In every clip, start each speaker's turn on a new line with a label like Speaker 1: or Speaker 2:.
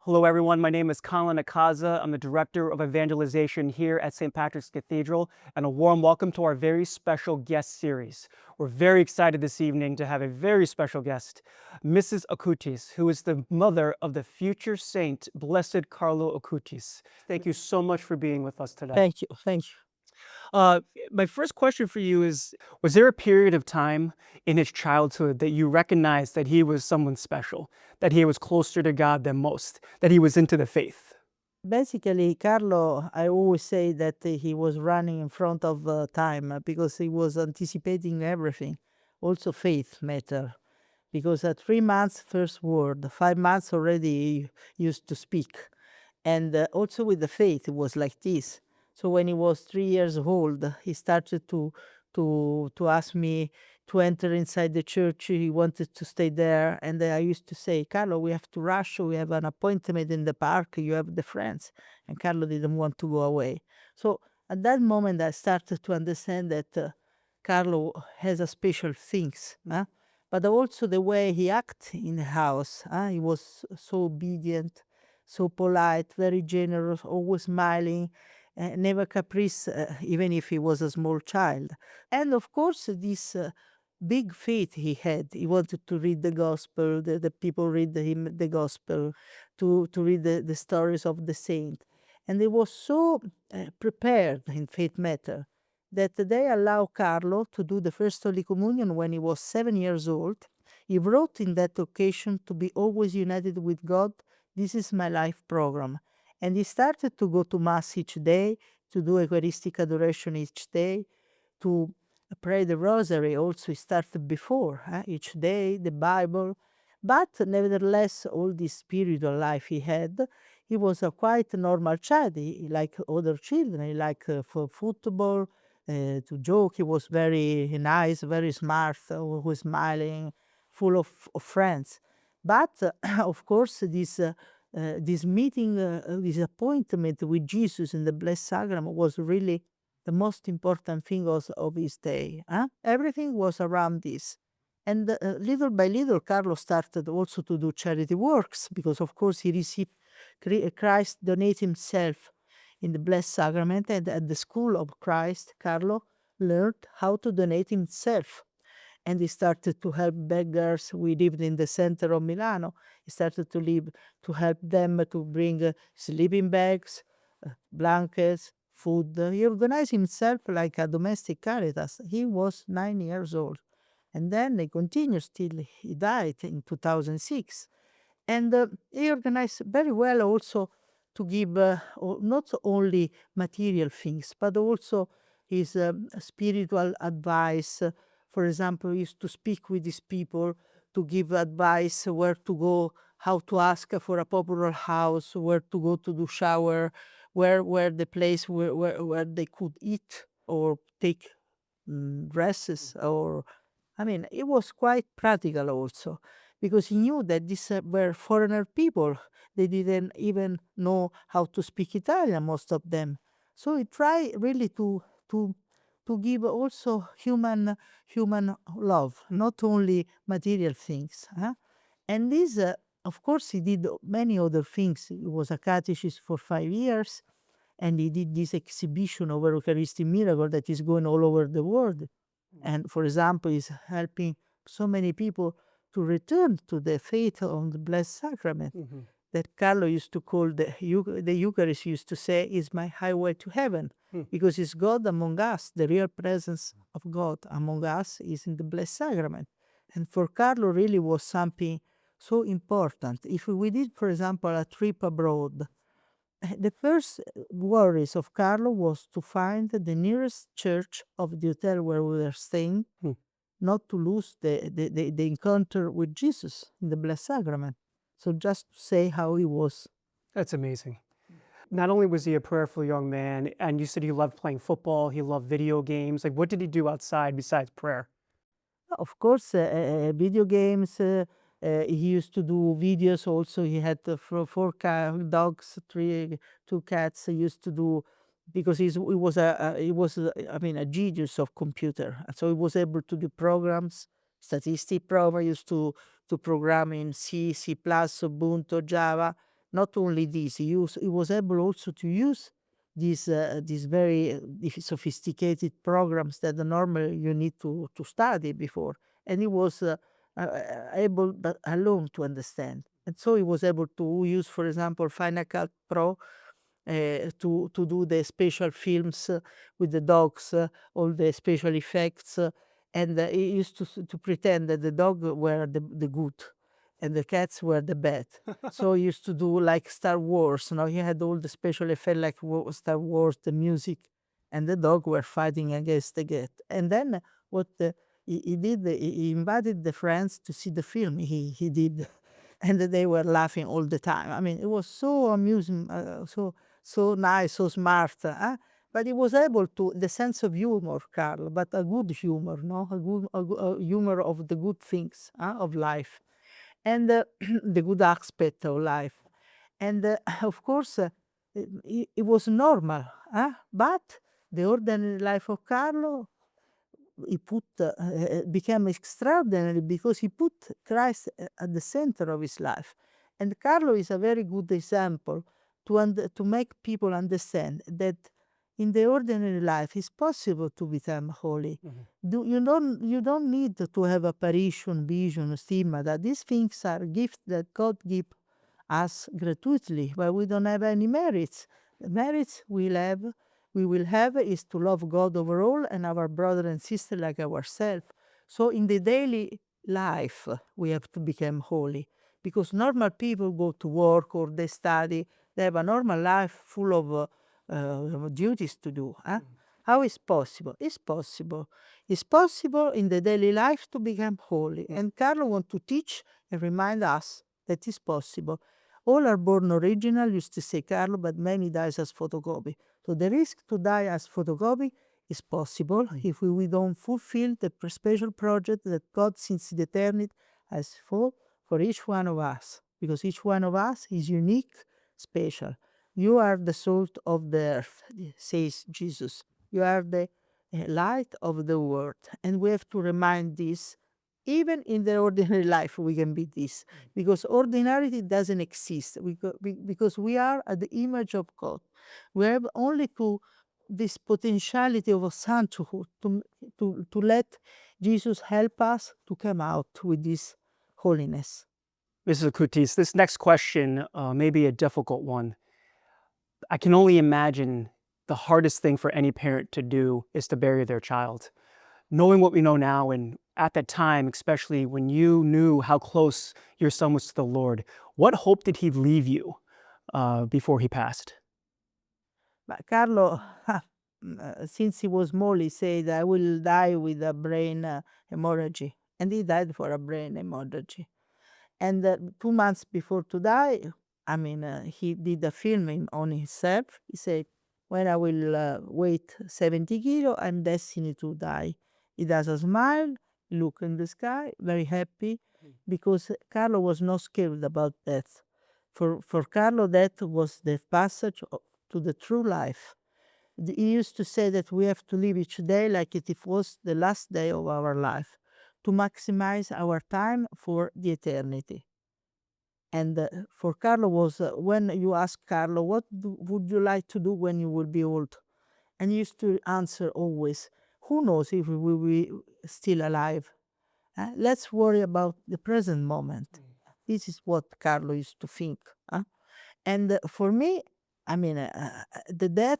Speaker 1: Hello, everyone. My name is Colin Akaza. I'm the Director of Evangelization here at St. Patrick's Cathedral, and a warm welcome to our very special guest series. We're very excited this evening to have a very special guest, Mrs. Acutis, who is the mother of the future saint, Blessed Carlo Acutis. Thank you so much for being with us today.
Speaker 2: Thank you. Thank you.
Speaker 1: My first question for you is, was there a period of time in his childhood that you recognized that he was someone special, that he was closer to God than most, that he was into the faith?
Speaker 2: Basically, Carlo, I always say that he was running in front of time because he was anticipating everything. Also, faith matter. Because at 3 months, first word, 5 months already he used to speak. And also with the faith, it was like this. So when he was 3 years old, he started to ask me to enter inside the church. He wanted to stay there, and I used to say, "Carlo, we have to rush. We have an appointment in the park. You have the friends." And Carlo didn't want to go away. So at that moment, I started to understand that Carlo has a special things, huh? But also the way he act in the house. He was so obedient, so polite, very generous, always smiling, never caprice, even if he was a small child. And of course, this big faith he had. He wanted to read the gospel, the people read him the gospel, to read the stories of the saint. And he was so prepared in faith matter that they allow Carlo to do the first Holy Communion when he was 7 years old. He wrote in that occasion to be always united with God. This is my life program. And he started to go to Mass each day, to do Eucharistic adoration each day, to pray the Rosary. Also, he started before, each day, the Bible. But nevertheless, all this spiritual life he had, he was a quite normal child. He like other children. He liked for football, to joke. He was very nice, very smart, always smiling, full of friends. But of course, this meeting, this appointment with Jesus in the Blessed Sacrament was really the most important thing of his day. Everything was around this. And little by little, Carlos started also to do charity works because, of course, he received Christ donate himself in the Blessed Sacrament, and at the school of Christ, Carlo learned how to donate himself. And he started to help beggars. We lived in the center of Milano. He started to help them to bring sleeping bags, blankets, food. He organized himself like a domestic caritas. He was 9 years old. And then he continued till he died in 2006. And he organized very well also to give not only material things, but also his spiritual advice. For example, he used to speak with these people to give advice where to go, how to ask for a popular house, where to go to do shower, where the place where they could eat or take dresses. Or I mean, it was quite practical also because he knew that these were foreigner people. They didn't even know how to speak Italian, most of them. So he tried really to give also human love, not only material things. And this, of course, he did many other things. He was a catechist for 5 years, and he did this exhibition of Eucharistic miracle that is going all over the world. And for example, is helping so many people to return to the faith on the Blessed Sacrament that Carlo used to call the Eucharist, used to say, is my highway to heaven, because it's God among us. The real presence of God among us is in the Blessed Sacrament. And for Carlo, really was something so important. If we did, for example, a trip abroad, the first worries of Carlo was to find the nearest church of the hotel where we were staying, not to lose the encounter with Jesus in the Blessed Sacrament. So just to say how he was.
Speaker 1: That's amazing. Not only was he a prayerful young man, and you said he loved playing football, he loved video games. Like, what did he do outside besides prayer?
Speaker 2: Of course, video games. He used to do videos also. He had four dogs, two cats. He used to do because he was I mean a genius of computer, and so he was able to do programs, statistic program. He used to program in C, C++, Ubuntu, Java. not only this, he was able also to use these very sophisticated programs that normally you need to study before. And he was able but alone to understand. And so he was able to use, for example, Final Cut Pro to do the special films with the dogs, all the special effects. And he used to pretend that the dog were the good and the cats were the bad. So he used to do like Star Wars. He had all the special effects like Star Wars, the music, and the dog were fighting against the cat. And then what he did, he invited the friends to see the film he did. And they were laughing all the time. I mean, it was so amusing, so nice, so smart. But he was able to the sense of humor, Carl, but a good humor, no, a humor of the good things of life, and the good aspect of life, and of course, it was normal, but the ordinary life of Carlo, he put became extraordinary because he put Christ at the center of his life. And Carlo is a very good example to make people understand that in the ordinary life it's possible to become holy. You don't need to have apparition, vision, stigma. That these things are gifts that God give us gratuitously, but we don't have any merits. The merits we will have is to love God overall and our brother and sister like ourselves. So in the daily life, we have to become holy because normal people go to work or they study. They have a normal life full of duties to do. How is possible? It's possible. It's possible in the daily life to become holy. And Carlo wants to teach and remind us that it's possible. All are born original, used to say Carlo, but many dies as photocopy. So the risk to die as photocopy is possible if we don't fulfill the special project that God since the eternity has for each one of us. Because each one of us is unique, special. You are the salt of the earth, says Jesus. You are the light of the world. And we have to remind this. Even in the ordinary life, we can be this because ordinarity doesn't exist because we are at the image of God. We have only to this potentiality of a sainthood to let Jesus help us to come out with this holiness.
Speaker 1: Mrs. Acutis, this next question may be a difficult one. I can only imagine the hardest thing for any parent to do is to bury their child. Knowing what we know now, and at that time, especially when you knew how close your son was to the Lord, what hope did he leave you before he passed?
Speaker 2: But Carlo, since he was small, he said, I will die with a brain hemorrhage. And he died for a brain hemorrhage. And 2 months before to die, I mean, he did a film on himself. He said, when I will weight 70 kilo, I'm destined to die. He does a smile, look in the sky, very happy, because Carlo was not scared about death. For Carlo, death was the passage to the true life. He used to say that we have to live each day like it was the last day of our life, to maximize our time for the eternity. And for Carlo was when you ask Carlo, what would you like to do when you will be old? And he used to answer always, who knows if we will be still alive? Let's worry about the present moment. This is what Carlo used to think. And for me, I mean, the death,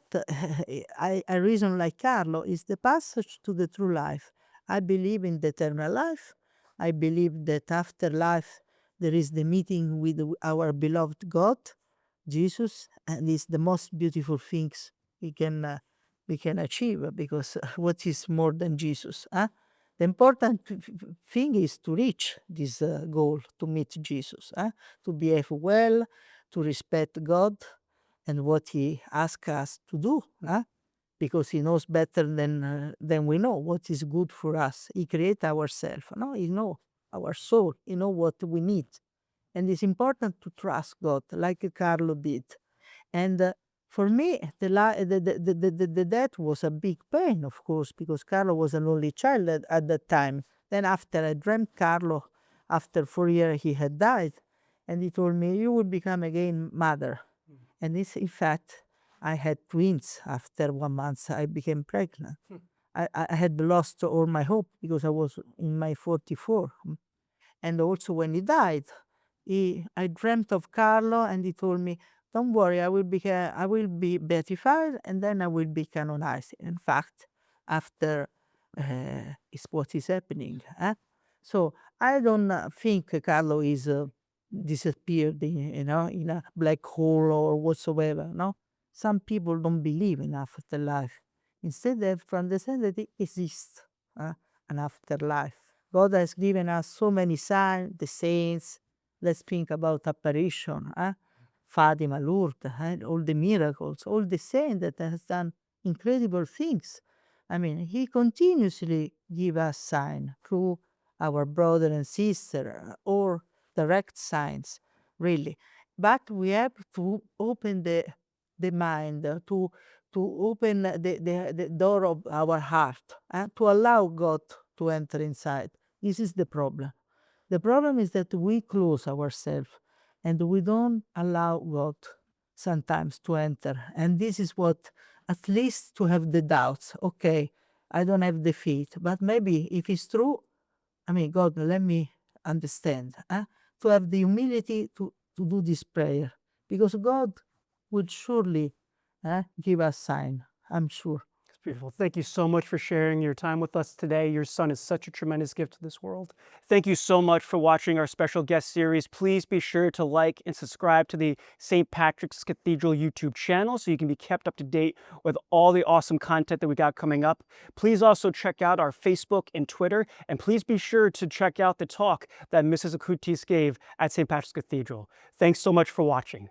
Speaker 2: I reason like Carlo, is the passage to the true life. I believe in the eternal life. I believe that after life, there is the meeting with our beloved God, Jesus, and it's the most beautiful things we can achieve because what is more than Jesus? The important thing is to reach this goal, to meet Jesus, to behave well, to respect God and what He asks us to do, because He knows better than we know what is good for us. He created ourselves, no? He knows our soul, He knows what we need. And it's important to trust God, like Carlo did. And for me, the death was a big pain, of course, because Carlo was an only child at that time. Then after I dreamt Carlo, after 4 years he had died, and he told me, you will become again mother. And this, in fact, I had twins after 1 month. I became pregnant. I had lost all my hope because I was in my 44. And also when he died, I dreamt of Carlo, and he told me, don't worry, I will be beatified, and then I will be canonized. In fact, after is what is happening. So I don't think Carlo is disappeared in a black hole or whatsoever. No, some people don't believe in afterlife. Instead, they have to understand that it exists, an afterlife. God has given us so many signs, the saints. Let's think about apparition, Fatima, Lourdes, all the miracles, all the saints that has done incredible things. I mean, he continuously give us sign through our brother and sister, or direct signs, really. But we have to open the mind, to open the door of our heart, to allow God to enter inside. This is the problem. The problem is that we close ourselves and we don't allow God sometimes to enter. And this is what, at least to have the doubts. Okay, I don't have the faith, but maybe if it's true, I mean, God, let me understand. To have the humility to do this prayer. Because God would surely give us sign, I'm sure.
Speaker 1: It's beautiful. Thank you so much for sharing your time with us today. Your son is such a tremendous gift to this world. Thank you so much for watching our special guest series. Please be sure to like and subscribe to the St. Patrick's Cathedral YouTube channel so you can be kept up to date with all the awesome content that we got coming up. Please also check out our Facebook and Twitter, and please be sure to check out the talk that Mrs. Acutis gave at St. Patrick's Cathedral. Thanks so much for watching.